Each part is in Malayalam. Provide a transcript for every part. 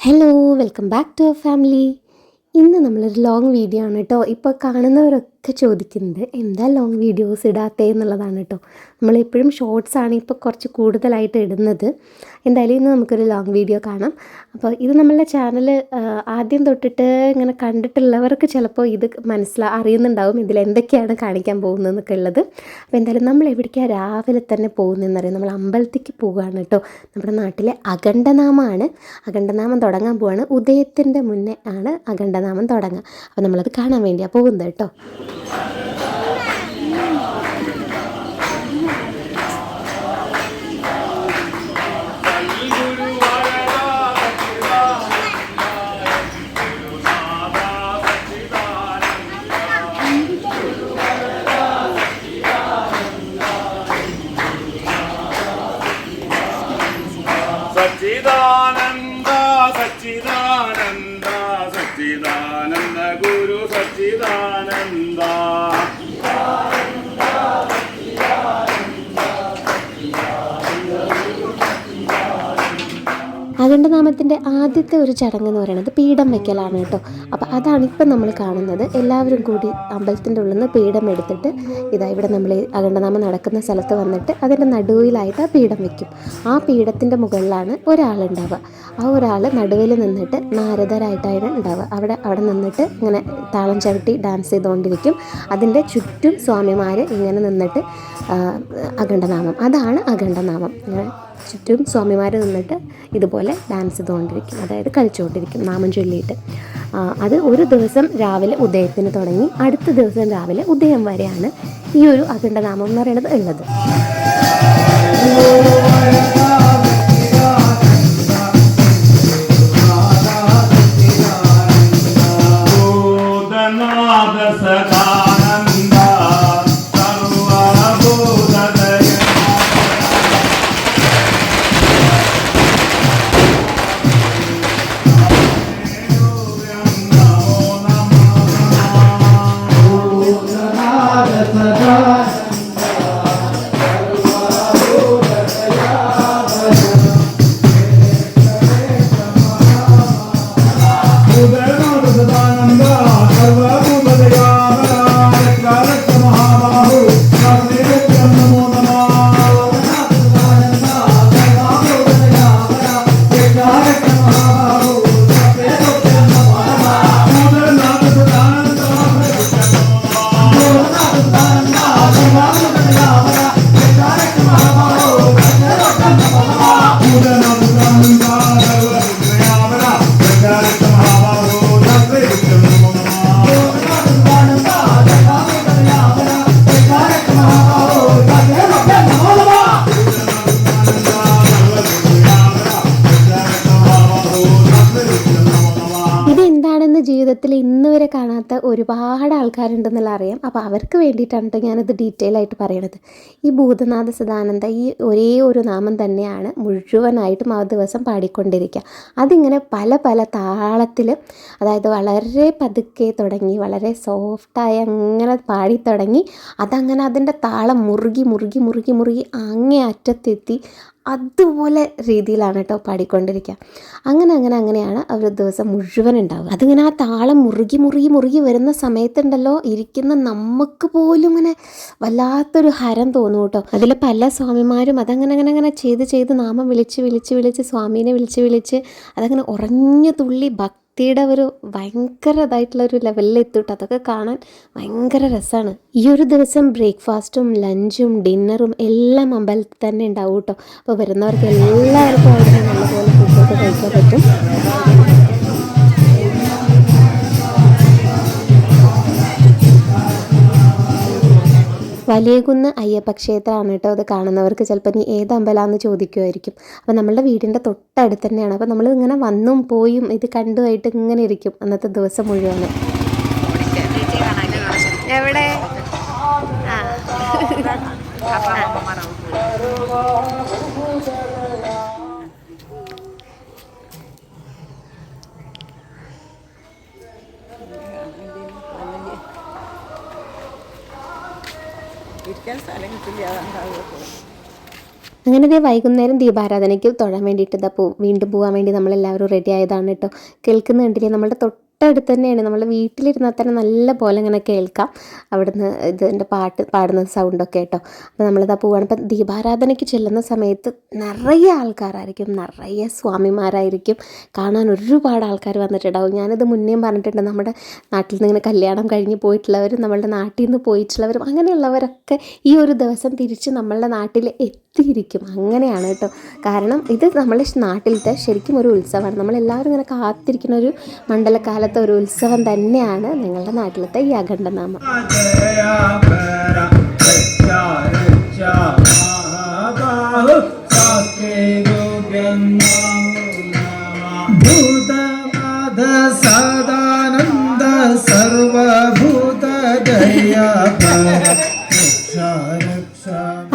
Hello, welcome back to our family. ഇന്ന് നമ്മളൊരു ലോങ് വീഡിയോ ആണ് കേട്ടോ. ഇപ്പോൾ കാണുന്നവരൊക്കെ ചോദിക്കുന്നത് എന്താ ലോങ് വീഡിയോസ് ഇടാത്തേ എന്നുള്ളതാണ് കേട്ടോ. നമ്മളെപ്പോഴും ഷോർട്സ് ആണ് ഇപ്പോൾ കുറച്ച് കൂടുതലായിട്ട് ഇടുന്നത്. എന്തായാലും ഇന്ന് നമുക്കൊരു ലോങ് വീഡിയോ കാണാം. അപ്പോൾ ഇത് നമ്മളുടെ ചാനൽ ആദ്യം തൊട്ടിട്ട് ഇങ്ങനെ കണ്ടിട്ടുള്ളവർക്ക് ചിലപ്പോൾ ഇത് അറിയുന്നുണ്ടാവും ഇതിൽ എന്തൊക്കെയാണ് കാണിക്കാൻ പോകുന്നതെന്നൊക്കെ ഉള്ളത്. അപ്പോൾ എന്തായാലും നമ്മൾ എവിടേക്കാണ് രാവിലെ തന്നെ പോകുന്നതെന്നറിയാം. നമ്മൾ അമ്പലത്തേക്ക് പോവുകയാണ് കേട്ടോ. നമ്മുടെ നാട്ടിലെ അഖണ്ഡനാമമാണ്. അഖണ്ഡനാമം തുടങ്ങാൻ പോവാണ്. ഉദയത്തിൻ്റെ മുന്നേ ആണ് അഖണ്ഡനാമം തുടങ്ങുക. അപ്പോൾ നമ്മളത് കാണാൻ വേണ്ടിയാണ് പോകുന്നത് കേട്ടോ. സച്ചിദാനന്ദ സച്ചിദാനന്ദ സച്ചിദാനന്ദ ഗുരു സച്ചിദാനന്ദ. അഖണ്ഡനാമത്തിൻ്റെ ആദ്യത്തെ ഒരു ചടങ്ങ് എന്ന് പറയുന്നത് പീഠം വയ്ക്കലാണ് കേട്ടോ. അപ്പോൾ അതാണ് ഇപ്പം നമ്മൾ കാണുന്നത്. എല്ലാവരും കൂടി അമ്പലത്തിൻ്റെ ഉള്ളിൽ നിന്ന് പീഠം എടുത്തിട്ട് ഇവിടെ നമ്മൾ അഖണ്ഡനാമം നടക്കുന്ന സ്ഥലത്ത് വന്നിട്ട് അതിൻ്റെ നടുവിലായിട്ട് ആ പീഠം വയ്ക്കും. ആ പീഠത്തിൻ്റെ മുകളിലാണ് ഒരാളുണ്ടാവുക. ആ ഒരാൾ നടുവിൽ നിന്നിട്ട് നാരദരായിട്ടാണ് ഉണ്ടാവുക. അവിടെ നിന്നിട്ട് ഇങ്ങനെ താളം ചവിട്ടി ഡാൻസ് ചെയ്തുകൊണ്ടിരിക്കും. അതിൻ്റെ ചുറ്റും സ്വാമിമാർ ഇങ്ങനെ നിന്നിട്ട് അഖണ്ഡനാമം, അതാണ് അഖണ്ഡനാമം. ചുറ്റും സ്വാമിമാർ നിന്നിട്ട് ഇതുപോലെ ഡാൻസ് ചെയ്തുകൊണ്ടിരിക്കും, അതായത് കളിച്ചുകൊണ്ടിരിക്കും നാമം ചൊല്ലിയിട്ട്. അത് ഒരു ദിവസം രാവിലെ ഉദയത്തിന് തുടങ്ങി അടുത്ത ദിവസം രാവിലെ ഉദയം വരെയാണ് ഈ ഒരു അഖണ്ഡനാമം എന്ന് പറയുന്നത് ഉള്ളത്. ജീവിതത്തിൽ ഇന്ന് വരെ കാണാത്ത ഒരുപാട് ആൾക്കാരുണ്ടെന്നുള്ള അറിയാം. അപ്പോൾ അവർക്ക് വേണ്ടിയിട്ടാണ് കേട്ടോ ഞാനിത് ഡീറ്റെയിൽ ആയിട്ട് പറയണത്. ഈ ഭൂതനാഥ സദാനന്ദ ഈ ഒരേ ഒരു നാമം തന്നെയാണ് മുഴുവനായിട്ടും ആ ദിവസം പാടിക്കൊണ്ടിരിക്കുക. അതിങ്ങനെ പല പല താളത്തിൽ, അതായത് വളരെ പതുക്കെ തുടങ്ങി വളരെ സോഫ്റ്റായി അങ്ങനെ പാടി തുടങ്ങി അതങ്ങനെ അതിൻ്റെ താളം മുറുകി മുറുകി മുറുകി മുറുകി അങ്ങേ അറ്റത്തെത്തി അതുപോലെ രീതിയിലാണ് കേട്ടോ പാടിക്കൊണ്ടിരിക്കുക. അങ്ങനെയാണ് ഒരു ദിവസം മുഴുവൻ ഉണ്ടാവുക. അതിങ്ങനെ ആ താളം മുറുകി മുറുകി മുറുകി വരുന്ന സമയത്തുണ്ടല്ലോ, ഇരിക്കുന്ന നമുക്ക് പോലും ഇങ്ങനെ വല്ലാത്തൊരു ഹരം തോന്നും കേട്ടോ. അതിൽ പല സ്വാമിമാരും അതങ്ങനെ ചെയ്ത് നാമം വിളിച്ച് സ്വാമീനെ വിളിച്ച് അതങ്ങനെ ഉറഞ്ഞു തുള്ളി ഭക്തിയുടെ ഒരു ഭയങ്കരതായിട്ടുള്ളൊരു ലെവലിൽ എത്തിയിട്ട് അതൊക്കെ കാണാൻ ഭയങ്കര രസമാണ്. ഈ ഒരു ദിവസം ബ്രേക്ക്ഫാസ്റ്റും ലഞ്ചും ഡിന്നറും എല്ലാം അമ്പലത്തിൽ തന്നെ ഉണ്ടാവും കേട്ടോ. അപ്പോൾ വരുന്നവർക്ക് എല്ലാവർക്കും അവിടെ നല്ലപോലെ ഫുഡൊക്കെ കഴിക്കാൻ പറ്റും. വലിയകുന്ന് അയ്യപ്പ ക്ഷേത്രമാണ് കേട്ടോ. അത് കാണുന്നവർക്ക് ചിലപ്പോൾ നീ ഏത് അമ്പലമാണെന്ന് ചോദിക്കുമായിരിക്കും. അപ്പോൾ നമ്മളുടെ വീടിൻ്റെ തൊട്ടടുത്ത് തന്നെയാണ്. അപ്പോൾ നമ്മൾ ഇങ്ങനെ വന്നും പോയും ഇത് കണ്ടുമായിട്ട് ഇങ്ങനെ ഇരിക്കും അന്നത്തെ ദിവസം മുഴുവൻ. എവിടെ ഇരിക്കാൻ സ്ഥലം കിട്ടില്ല, അതുണ്ടാവുക. അങ്ങനെ ദേ വൈകുന്നേരം ദീപാരാധനയ്ക്ക് തൊഴാൻ വേണ്ടിയിട്ട് വീണ്ടും പോകാൻ വേണ്ടി നമ്മളെല്ലാവരും റെഡി ആയതാണ് കേട്ടോ. കേൾക്കുന്ന കണ്ടില്ലേ, നമ്മുടെ തൊട്ടടുത്ത് തന്നെയാണ്. നമ്മൾ വീട്ടിലിരുന്നാൽ തന്നെ നല്ല പോലെ ഇങ്ങനെ കേൾക്കാം അവിടുന്ന് ഇതിൻ്റെ പാട്ട് പാടുന്ന സൗണ്ടൊക്കെ കേട്ടോ. അപ്പോൾ നമ്മളിതാ പോവുകയാണ്. അപ്പം ദീപാരാധനയ്ക്ക് ചെല്ലുന്ന സമയത്ത് നിറയെ ആൾക്കാരായിരിക്കും, നിറയെ സ്വാമിമാരായിരിക്കും. കാണാൻ ഒരുപാട് ആൾക്കാർ വന്നിട്ടുണ്ടാവും. ഞാനിത് മുന്നേ പറഞ്ഞിട്ടുണ്ട്, നമ്മുടെ നാട്ടിൽ നിന്ന് ഇങ്ങനെ കല്യാണം കഴിഞ്ഞ് പോയിട്ടുള്ളവരും നമ്മളുടെ നാട്ടിൽ നിന്ന് പോയിട്ടുള്ളവരും അങ്ങനെയുള്ളവരൊക്കെ ഈ ഒരു ദിവസം തിരിച്ച് നമ്മളുടെ നാട്ടിൽ എത്തിയിരിക്കും. അങ്ങനെയാണ് കേട്ടോ. കാരണം ഇത് നമ്മുടെ നാട്ടിലത്തെ ശരിക്കും ഒരു ഉത്സവമാണ്. നമ്മളെല്ലാവരും ഇങ്ങനെ കാത്തിരിക്കുന്ന ഒരു മണ്ഡലകാലത്തെ ഒരു ഉത്സവം തന്നെയാണ് നിങ്ങളുടെ നാട്ടിലത്തെ ഈ അഖണ്ഡനാമം.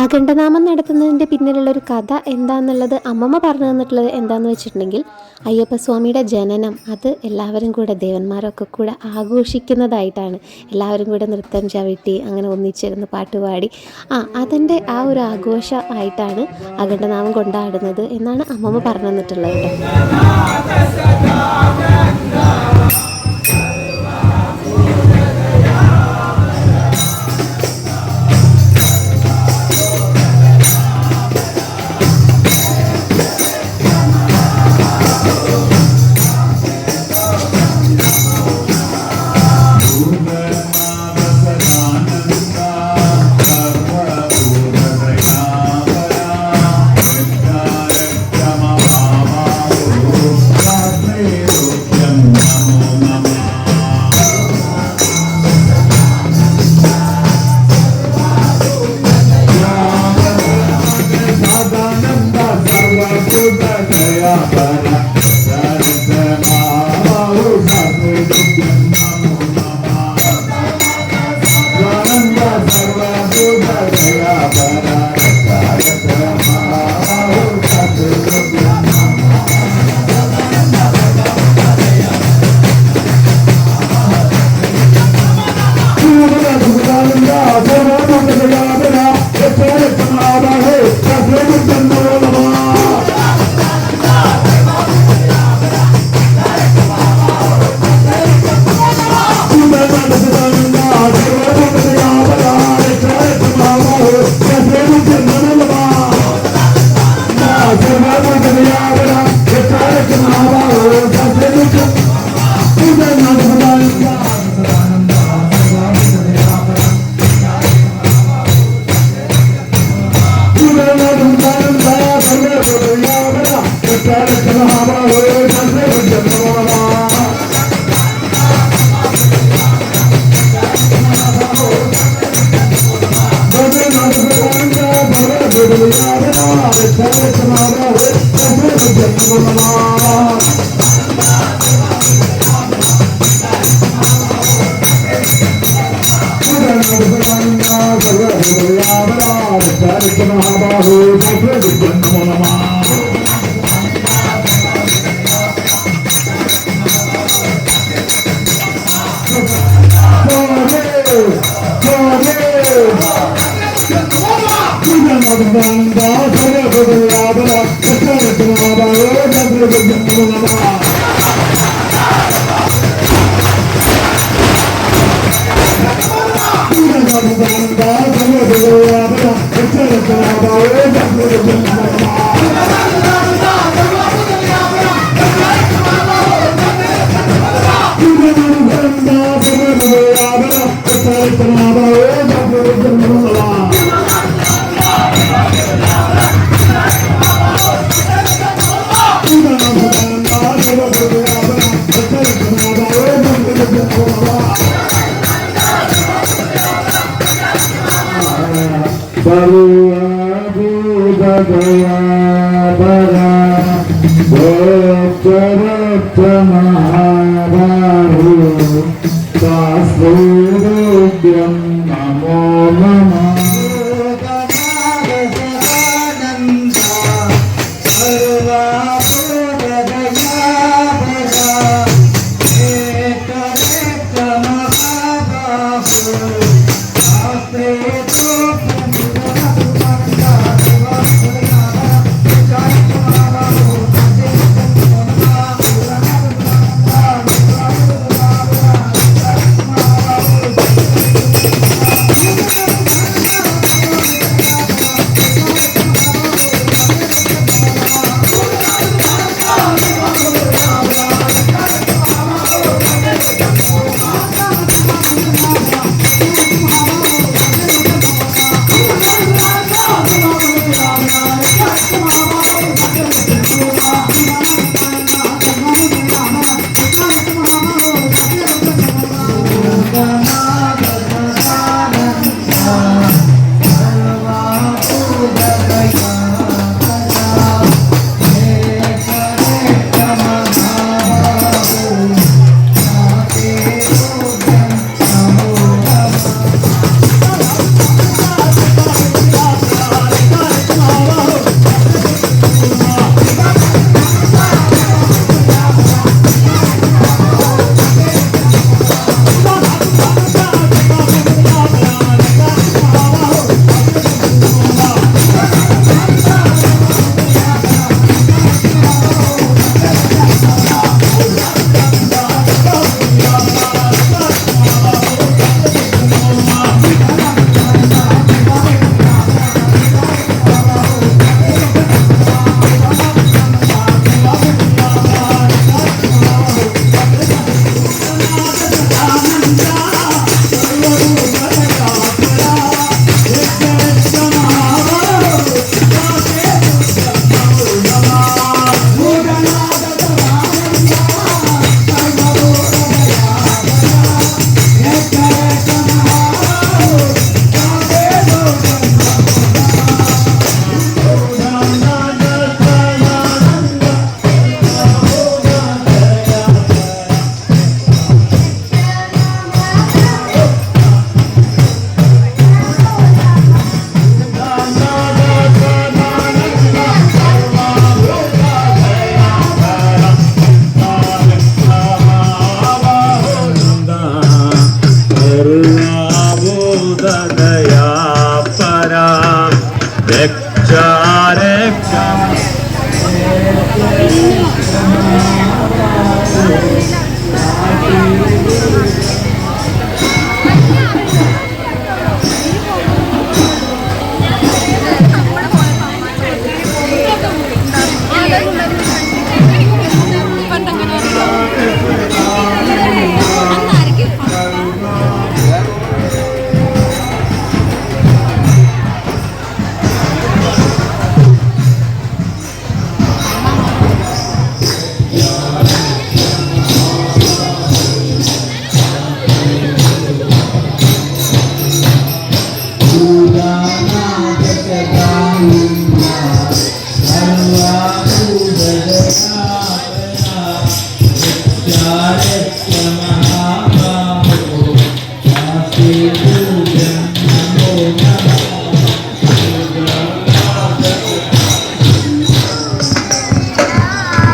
അഖണ്ഡനാമം നടത്തുന്നതിൻ്റെ പിന്നിലുള്ളൊരു കഥ എന്താണെന്നുള്ളത് അമ്മമ്മ പറഞ്ഞു തന്നിട്ടുള്ളത് എന്താണെന്ന് വെച്ചിട്ടുണ്ടെങ്കിൽ, അയ്യപ്പസ്വാമിയുടെ ജനനം അത് എല്ലാവരും കൂടെ ദേവന്മാരൊക്കെ കൂടെ ആഘോഷിക്കുന്നതായിട്ടാണ്. എല്ലാവരും കൂടെ നൃത്തം ചവിട്ടി അങ്ങനെ ഒന്നിച്ചിരുന്ന് പാട്ടുപാടി അതിൻ്റെ ആ ഒരു ആഘോഷമായിട്ടാണ് അഖണ്ഡനാമം കൊണ്ടാടുന്നത് എന്നാണ് അമ്മമ്മ പറഞ്ഞു തന്നിട്ടുള്ളത് കേട്ടോ.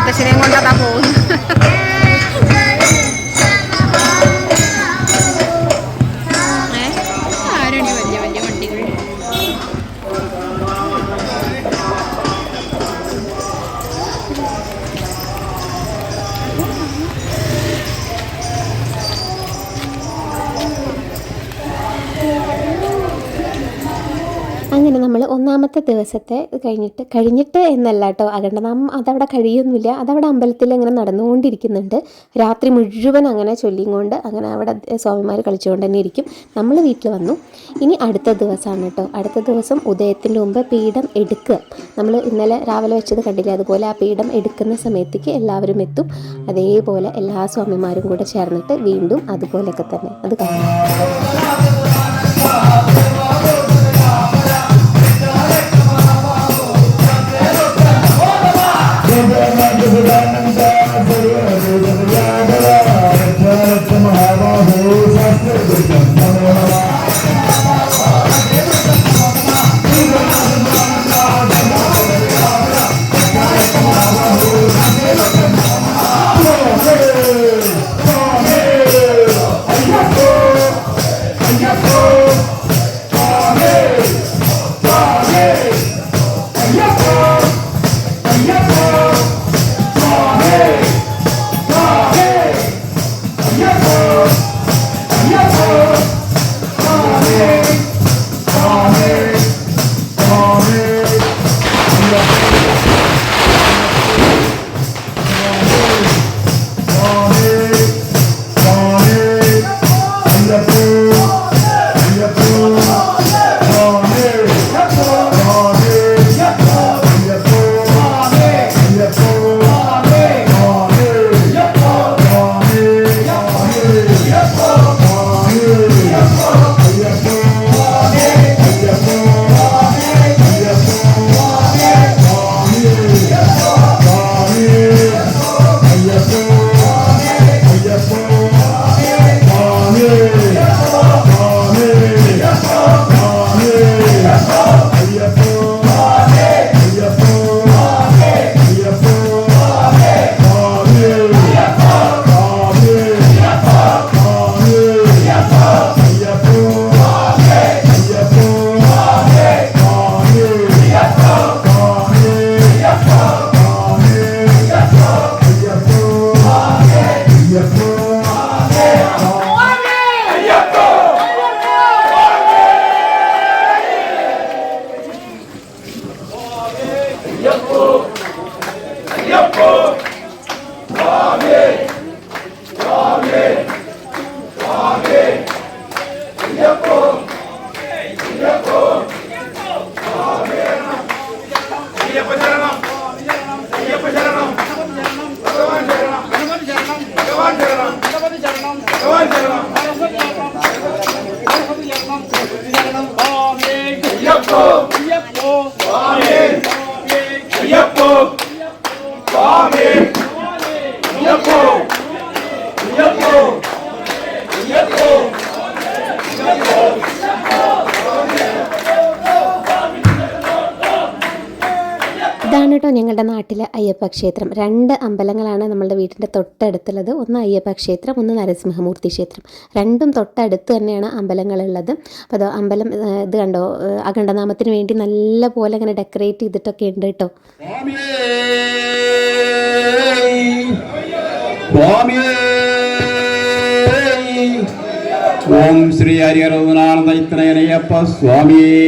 മുത്തശ്ശിനെയും കൊണ്ടാ പോകുന്നു. ആരാണ് വലിയ വലിയ വണ്ടികൾ? അങ്ങനെ നമ്മൾ ഒന്നാമത്തെ ദിവസത്തെ കഴിഞ്ഞിട്ട് എന്നല്ല കേട്ടോ, അഖണ്ഡനാമം അതവിടെ കഴിയൊന്നുമില്ല. അതവിടെ അമ്പലത്തിൽ അങ്ങനെ നടന്നുകൊണ്ടിരിക്കുന്നുണ്ട്. രാത്രി മുഴുവൻ അങ്ങനെ ചൊല്ലിയും കൊണ്ട് അങ്ങനെ അവിടെ സ്വാമിമാർ കളിച്ചുകൊണ്ട് തന്നെ ഇരിക്കും. നമ്മൾ വീട്ടിൽ വന്നു. ഇനി അടുത്ത ദിവസമാണ് കേട്ടോ. അടുത്ത ദിവസം ഉദയത്തിൻ്റെ മുമ്പ് പീഠം എടുക്കുക. നമ്മൾ ഇന്നലെ രാവിലെ വെച്ചത് കണ്ടില്ലേ, അതുപോലെ ആ പീഠം എടുക്കുന്ന സമയത്തേക്ക് എല്ലാവരും എത്തും. അതേപോലെ എല്ലാ സ്വാമിമാരും കൂടെ ചേർന്നിട്ട് വീണ്ടും അതുപോലെയൊക്കെ തന്നെ അത് കാണാം. ഇതാണ് കേട്ടോ ഞങ്ങളുടെ നാട്ടിലെ അയ്യപ്പ ക്ഷേത്രം. 2 അമ്പലങ്ങളാണ് നമ്മളുടെ വീടിൻ്റെ തൊട്ടടുത്തുള്ളത്. ഒന്ന് അയ്യപ്പ ക്ഷേത്രം, ഒന്ന് നരസിംഹമൂർത്തി ക്ഷേത്രം. രണ്ടും തൊട്ടടുത്ത് തന്നെയാണ് അമ്പലങ്ങളുള്ളത്. അപ്പോൾ അത് അമ്പലം ഇത് കണ്ടോ, അഖണ്ഡനാമത്തിന് വേണ്ടി നല്ല പോലെ ഇങ്ങനെ ഡെക്കറേറ്റ് ചെയ്തിട്ടൊക്കെ ഉണ്ട് കേട്ടോ. ഓം ശ്രീ ഹരിഹരനാനന്ദ ഇത്രയനയ്യപ്പ സ്വാമിയേ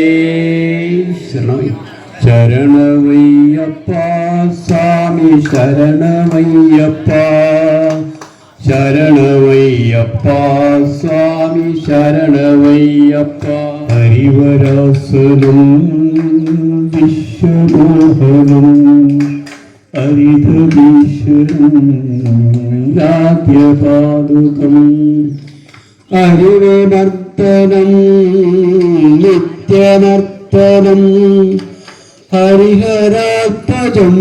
ശരണമേ. ശരണമയ്യപ്പ സ്വാമി ശരണമയ്യപ്പ, ശരണമയ്യപ്പ സ്വാമി ശരണമയ്യപ്പ. ഹരിവരാസനം വിശ്വമോഹനം ഹരിതീശ്വരം രാജ്യപാദുകം. ഹരിവിനർത്തനം നിത്യനർത്തനം ഹരിഹരാത്മജം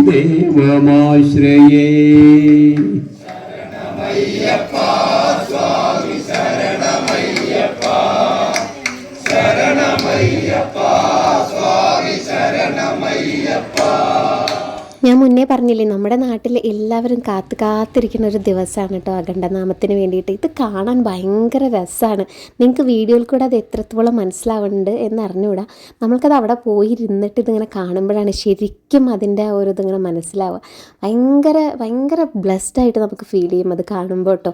ദേവമാശ്രയേ. ഞാൻ മുന്നേ പറഞ്ഞില്ലേ, നമ്മുടെ നാട്ടിൽ എല്ലാവരും കാത്തിരിക്കുന്ന ഒരു ദിവസമാണ് കേട്ടോ അഖണ്ഡനാമത്തിന് വേണ്ടിയിട്ട്. ഇത് കാണാൻ ഭയങ്കര രസമാണ്. നിങ്ങൾക്ക് വീഡിയോയിൽ കൂടെ അത് എത്രത്തോളം മനസ്സിലാവുന്നുണ്ട് എന്നറിഞ്ഞുകൂടാ. നമ്മൾക്കത് അവിടെ പോയി ഇരുന്നിട്ട് ഇതിങ്ങനെ കാണുമ്പോഴാണ് ശരിക്കും അതിൻ്റെ ആ ഒരു ഇതിങ്ങനെ മനസ്സിലാവുക. ഭയങ്കര ബ്ലെസ്ഡായിട്ട് നമുക്ക് ഫീൽ ചെയ്യും അത് കാണുമ്പോൾ കേട്ടോ.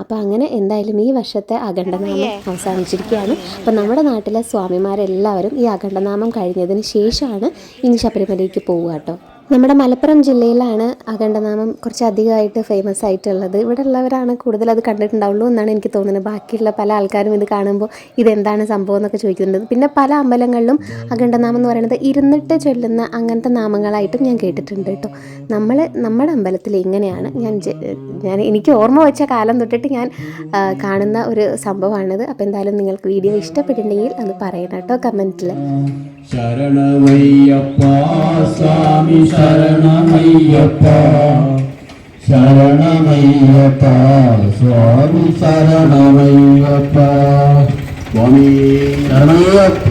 അപ്പോൾ അങ്ങനെ എന്തായാലും ഈ വർഷത്തെ അഖണ്ഡനാമം അവസാനിച്ചിരിക്കുകയാണ്. അപ്പോൾ നമ്മുടെ നാട്ടിലെ സ്വാമിമാരെല്ലാവരും ഈ അഖണ്ഡനാമം കഴിഞ്ഞതിന് ശേഷമാണ് ഇനി ശബരിമലയ്ക്ക് പോവുക കേട്ടോ. നമ്മുടെ മലപ്പുറം ജില്ലയിലാണ് അഖണ്ഡനാമം കുറച്ചധികമായിട്ട് ഫേമസ് ആയിട്ടുള്ളത്. ഇവിടെ ഉള്ളവരാണ് കൂടുതൽ അത് കണ്ടിട്ടുണ്ടാവുള്ളൂ എന്നാണ് എനിക്ക് തോന്നുന്നത്. ബാക്കിയുള്ള പല ആൾക്കാരും ഇത് കാണുമ്പോൾ ഇതെന്താണ് സംഭവം എന്നൊക്കെ ചോദിക്കുന്നുണ്ട്. പിന്നെ പല അമ്പലങ്ങളിലും അഖണ്ഡനാമം എന്ന് പറയുന്നത് ഇരുന്നിട്ട് ചൊല്ലുന്ന അങ്ങനത്തെ നാമങ്ങളായിട്ടും ഞാൻ കേട്ടിട്ടുണ്ട് കേട്ടോ. നമ്മുടെ അമ്പലത്തിൽ ഇങ്ങനെയാണ് എനിക്ക് ഓർമ്മ വെച്ച കാലം തൊട്ടിട്ട് ഞാൻ കാണുന്ന ഒരു സംഭവമാണിത്. അപ്പോൾ എന്തായാലും നിങ്ങൾക്ക് വീഡിയോ ഇഷ്ടപ്പെട്ടിട്ടുണ്ടെങ്കിൽ അത് പറയണം കേട്ടോ കമൻറ്റിൽ. ശരണമയ്യപ്പ സ്വാമി ശരണമയ്യപ്പ ശരണമയ്യപ്പ സ്വാമി ശരണമയ്യപ്പ സ്വാമി ശരണമയ്യപ്പ